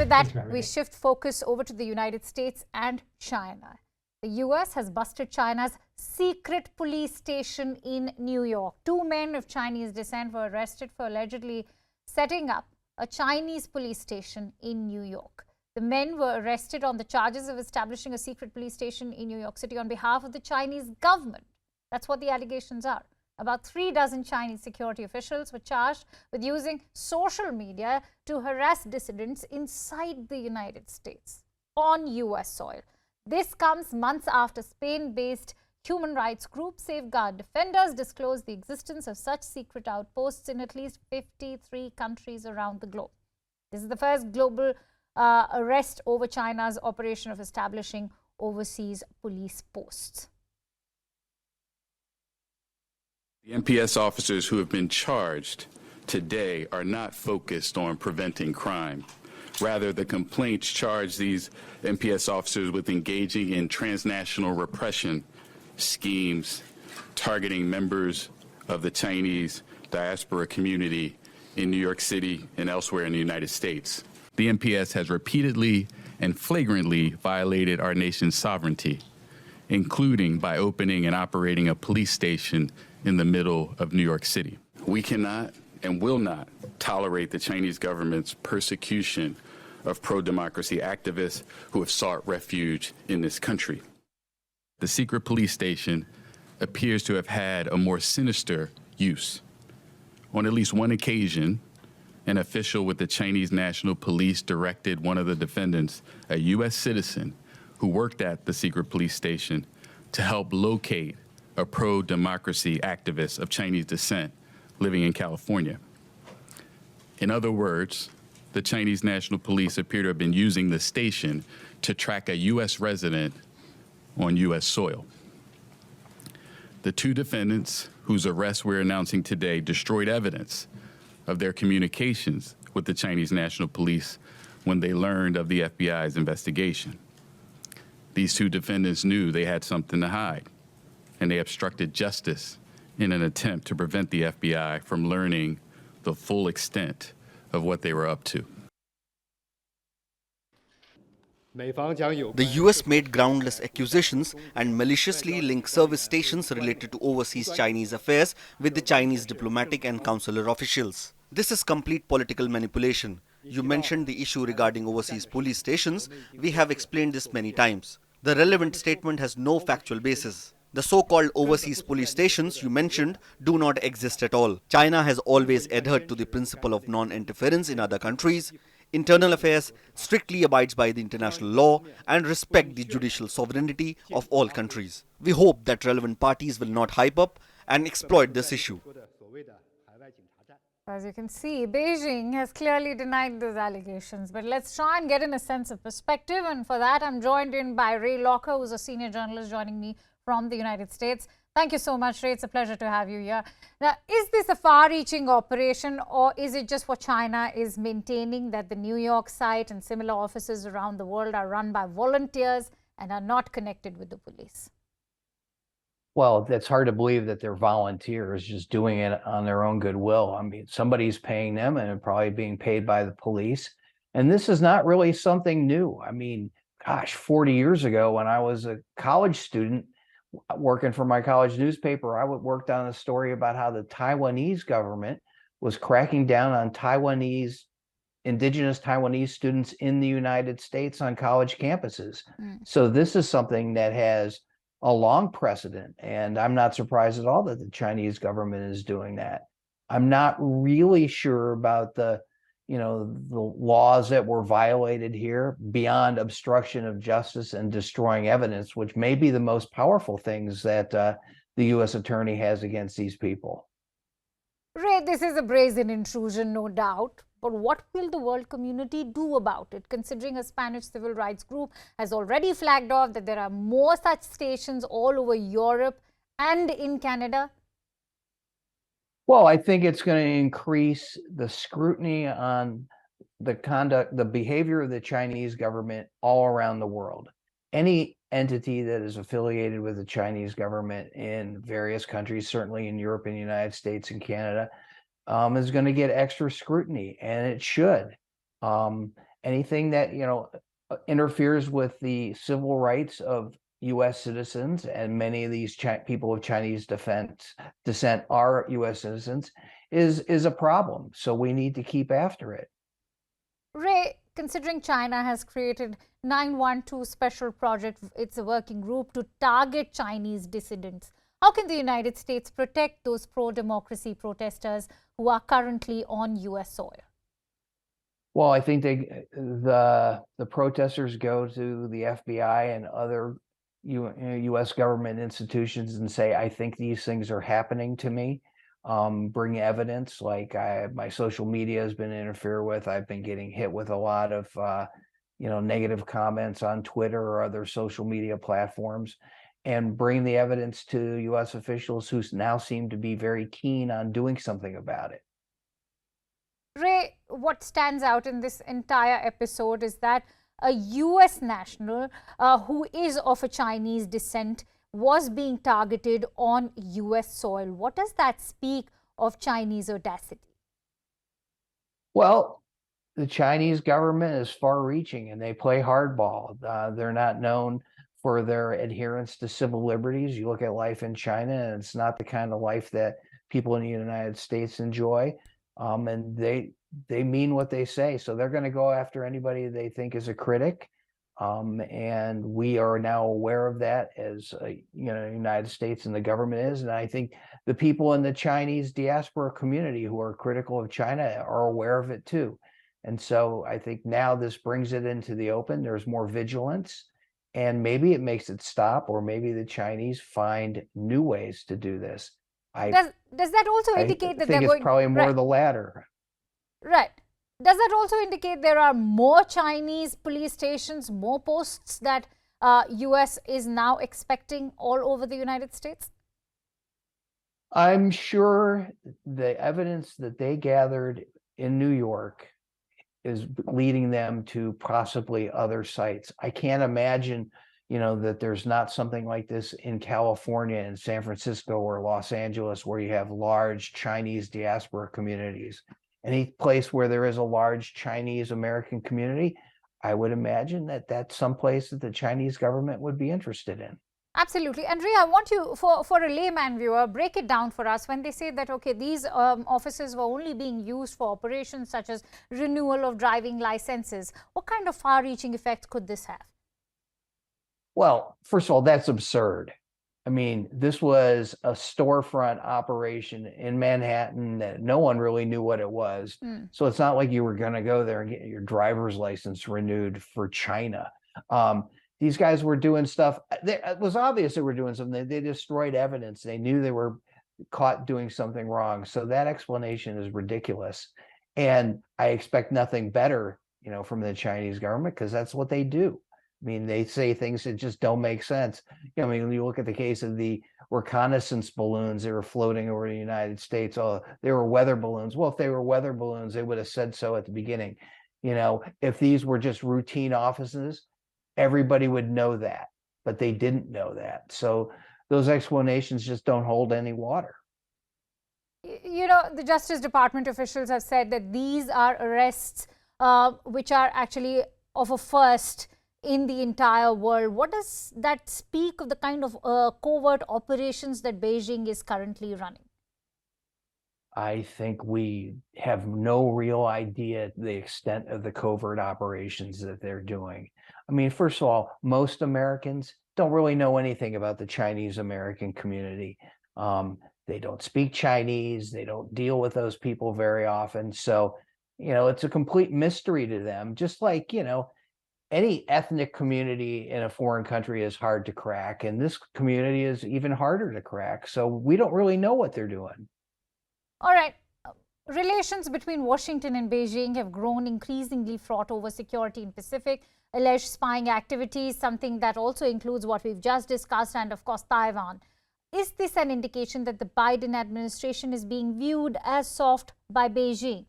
With that, we shift focus over to the United States and China. The US has busted China's secret police station in New York. Two men of Chinese descent were arrested for allegedly setting up a Chinese police station in New York. The men were arrested on the charges of establishing a secret police station in New York City on behalf of the Chinese government. That's what the allegations are. About 36 Chinese security officials were charged with using social media to harass dissidents inside the United States on US soil. This comes months after Spain-based human rights group Safeguard Defenders disclosed the existence of such secret outposts in at least 53 countries around the globe. This is the first global arrest over China's operation of establishing overseas police posts. The MPS officers who have been charged today are not focused on preventing crime. Rather, the complaints charge these MPS officers with engaging in transnational repression schemes targeting members of the Chinese diaspora community in New York City and elsewhere in the United States. The MPS has repeatedly and flagrantly violated our nation's sovereignty, including by opening and operating a police station in the middle of New York City. We cannot and will not tolerate the Chinese government's persecution of pro-democracy activists who have sought refuge in this country. The secret police station appears to have had a more sinister use. On at least one occasion, an official with the Chinese National Police directed one of the defendants, a U.S. citizen who worked at the secret police station, to help locate a pro-democracy activist of Chinese descent living in California. In other words, the Chinese National Police appear to have been using the station to track a U.S. resident on U.S. soil. The two defendants, whose arrests we're announcing today, destroyed evidence of their communications with the Chinese National Police when they learned of the FBI's investigation. These two defendants knew they had something to hide, and they obstructed justice in an attempt to prevent the FBI from learning the full extent of what they were up to. The US made groundless accusations and maliciously linked service stations related to overseas Chinese affairs with the Chinese diplomatic and consular officials. This is complete political manipulation. You mentioned the issue regarding overseas police stations. We have explained this many times. The relevant statement has no factual basis. The so-called overseas police stations you mentioned do not exist at all. China has always adhered to the principle of non-interference in other countries. Internal affairs strictly abides by the international law and respect the judicial sovereignty of all countries. We hope that relevant parties will not hype up and exploit this issue. As you can see, Beijing has clearly denied those allegations. But let's try and get in a sense of perspective. And for that, I'm joined in by Ray Locker, who's a senior journalist joining me from the United States. Thank you so much, Ray. It's a pleasure to have you here. Now, is this a far-reaching operation, or is it just what China is maintaining, that the New York site and similar offices around the world are run by volunteers and are not connected with the police? Well, it's hard to believe that they're volunteers just doing it on their own goodwill. I mean, somebody's paying them and probably being paid by the police. And this is not really something new. I mean, gosh, 40 years ago when I was a college student working for my college newspaper, I worked on a story about how the Taiwanese government was cracking down on indigenous Taiwanese students in the United States on college campuses. So this is something that has a long precedent, and I'm not surprised at all that the Chinese government is doing that. I'm not really sure about the laws that were violated here beyond obstruction of justice and destroying evidence, which may be the most powerful things that the U.S. attorney has against these people. Ray, this is a brazen intrusion, no doubt. But what will the world community do about it, considering a Spanish civil rights group has already flagged off that there are more such stations all over Europe and in Canada? Well, I think it's going to increase the scrutiny on the behavior of the Chinese government all around the world. Any entity that is affiliated with the Chinese government in various countries, certainly in Europe and the United States and Canada, is going to get extra scrutiny, and it should. anything that, interferes with the civil rights of U.S. citizens, and many of these people of Chinese descent are U.S. citizens, is a problem. So we need to keep after it. Ray, considering China has created 912 Special Project, it's a working group to target Chinese dissidents, how can the United States protect those pro-democracy protesters who are currently on U.S. soil? Well, I think the protesters go to the FBI and other U.S. government institutions and say, I think these things are happening to me. Bring evidence. Like my social media has been interfered with. I've been getting hit with a lot of negative comments on Twitter or other social media platforms, and bring the evidence to U.S. officials who now seem to be very keen on doing something about it. Ray, what stands out in this entire episode is that a U.S. national who is of a Chinese descent was being targeted on U.S. soil. What does that speak of Chinese audacity? Well, the Chinese government is far-reaching and they play hardball. They're not known for their adherence to civil liberties. You look at life in China, and it's not the kind of life that people in the United States enjoy. And they mean what they say. So they're going to go after anybody they think is a critic. And we are now aware of that as the United States and the government is. And I think the people in the Chinese diaspora community who are critical of China are aware of it too. And so I think now this brings it into the open. There's more vigilance, and maybe it makes it stop, or maybe the Chinese find new ways to do this. Does that also indicate that they're going? I think it's probably more the latter. Right. Does that also indicate there are more Chinese police stations, more posts that U.S. is now expecting all over the United States? I'm sure the evidence that they gathered in New York is leading them to possibly other sites. I can't imagine, that there's not something like this in California and San Francisco or Los Angeles, where you have large Chinese diaspora communities. Any place where there is a large Chinese American community, I would imagine that that's someplace that the Chinese government would be interested in. Absolutely. And Ria, I want you, for a layman viewer, break it down for us when they say that, okay, these officers were only being used for operations such as renewal of driving licenses. What kind of far-reaching effect could this have? Well, first of all, that's absurd. I mean, this was a storefront operation in Manhattan that no one really knew what it was. So it's not like you were going to go there and get your driver's license renewed for China. These guys were doing stuff. It was obvious they were doing something. They destroyed evidence. They knew they were caught doing something wrong. So that explanation is ridiculous. And I expect nothing better, from the Chinese government, because that's what they do. I mean, they say things that just don't make sense. I mean, when you look at the case of the reconnaissance balloons that were floating over the United States, they were weather balloons. Well, if they were weather balloons, they would have said so at the beginning. If these were just routine offices, everybody would know that, but they didn't know that. So those explanations just don't hold any water. The Justice Department officials have said that these are arrests which are actually of a first in the entire world. What does that speak of the kind of covert operations that Beijing is currently running? I think we have no real idea the extent of the covert operations that they're doing. I mean, first of all, most Americans don't really know anything about the Chinese American community. They don't speak Chinese. They don't deal with those people very often. So, it's a complete mystery to them. Just like, any ethnic community in a foreign country is hard to crack, and this community is even harder to crack. So we don't really know what they're doing. All right. Relations between Washington and Beijing have grown increasingly fraught over security in Pacific, alleged spying activities, something that also includes what we've just discussed, and of course Taiwan. Is this an indication that the Biden administration is being viewed as soft by Beijing?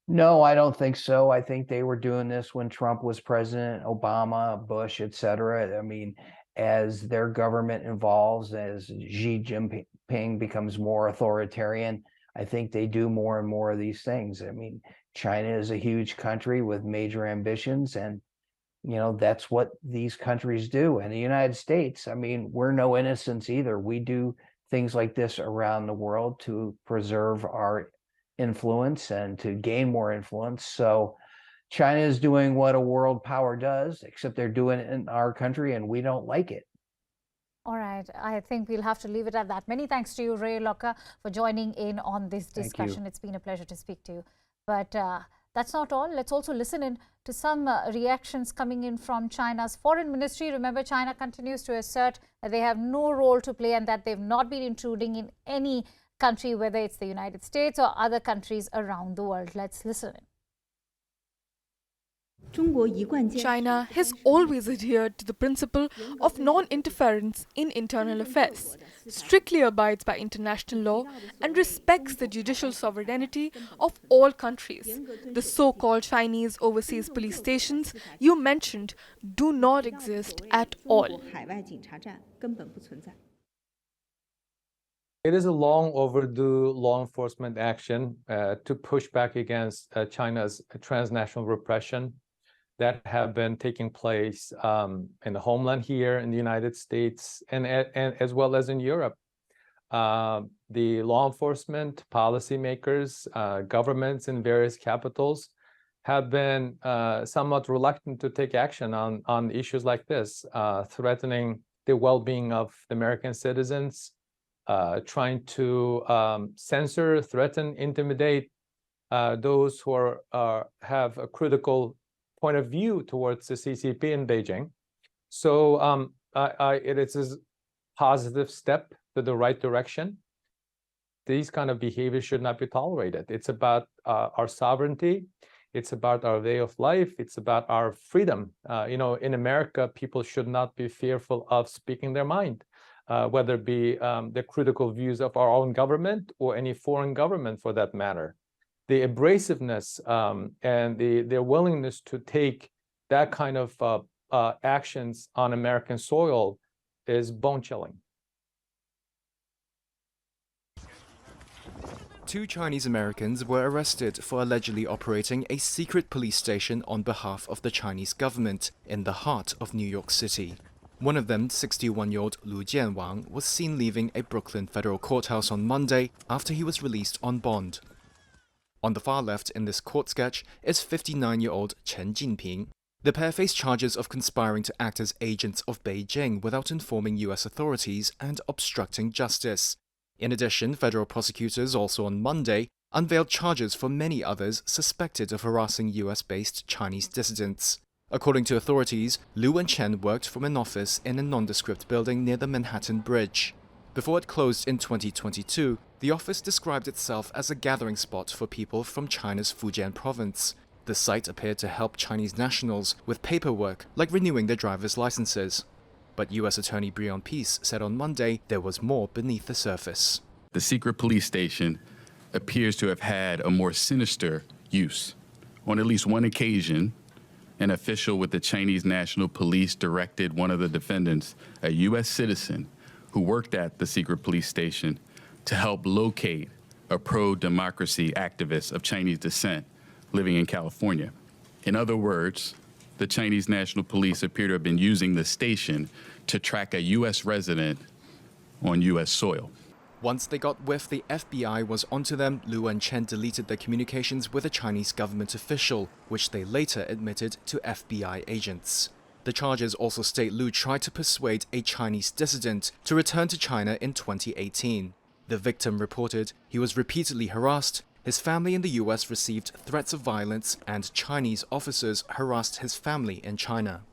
No, I don't think so. I think they were doing this when Trump was president, Obama, Bush, etc. I mean, as their government evolves, as Xi Jinping becomes more authoritarian, I think they do more and more of these things. I mean, China is a huge country with major ambitions, and that's what these countries do. And the United States, I mean, we're no innocents either. We do things like this around the world to preserve our influence and to gain more influence. So China is doing what a world power does, except they're doing it in our country and we don't like it. All right. I think we'll have to leave it at that. Many thanks to you, Ray Locker, for joining in on this discussion. It's been a pleasure to speak to you. But that's not all. Let's also listen in to some reactions coming in from China's foreign ministry. Remember, China continues to assert that they have no role to play and that they've not been intruding in any country, whether it's the United States or other countries around the world. Let's listen in. China has always adhered to the principle of non-interference in internal affairs, strictly abides by international law, and respects the judicial sovereignty of all countries. The so-called Chinese overseas police stations you mentioned do not exist at all. It is a long overdue law enforcement action to push back against China's transnational repression that have been taking place in the homeland here in the United States and as well as in Europe. The law enforcement, policymakers, governments in various capitals have been somewhat reluctant to take action on issues like this, threatening the well-being of the American citizens, trying to censor, threaten, intimidate those who have a critical point of view towards the CCP in Beijing. So it is a positive step to the right direction. These kind of behaviors should not be tolerated. It's about our sovereignty. It's about our way of life. It's about our freedom. In America, people should not be fearful of speaking their mind, whether it be the critical views of our own government or any foreign government for that matter. The abrasiveness and their willingness to take that kind of actions on American soil is bone-chilling. Two Chinese Americans were arrested for allegedly operating a secret police station on behalf of the Chinese government in the heart of New York City. One of them, 61-year-old Lu Jianwang, was seen leaving a Brooklyn federal courthouse on Monday after he was released on bond. On the far left in this court sketch is 59-year-old Chen Jinping. The pair face charges of conspiring to act as agents of Beijing without informing US authorities and obstructing justice. In addition, federal prosecutors also on Monday unveiled charges for many others suspected of harassing US-based Chinese dissidents. According to authorities, Lu and Chen worked from an office in a nondescript building near the Manhattan Bridge. Before it closed in 2022, the office described itself as a gathering spot for people from China's Fujian province. The site appeared to help Chinese nationals with paperwork like renewing their driver's licenses. But US Attorney Brion Peace said on Monday there was more beneath the surface. The secret police station appears to have had a more sinister use. On at least one occasion, an official with the Chinese National Police directed one of the defendants, a US citizen, who worked at the secret police station, to help locate a pro-democracy activist of Chinese descent living in California. In other words, the Chinese National Police appear to have been using the station to track a US resident on US soil. Once they got whiff the FBI was onto them, Lu and Chen deleted their communications with a Chinese government official, which they later admitted to FBI agents. The charges also state Lu tried to persuade a Chinese dissident to return to China in 2018. The victim reported he was repeatedly harassed, his family in the US received threats of violence, and Chinese officers harassed his family in China.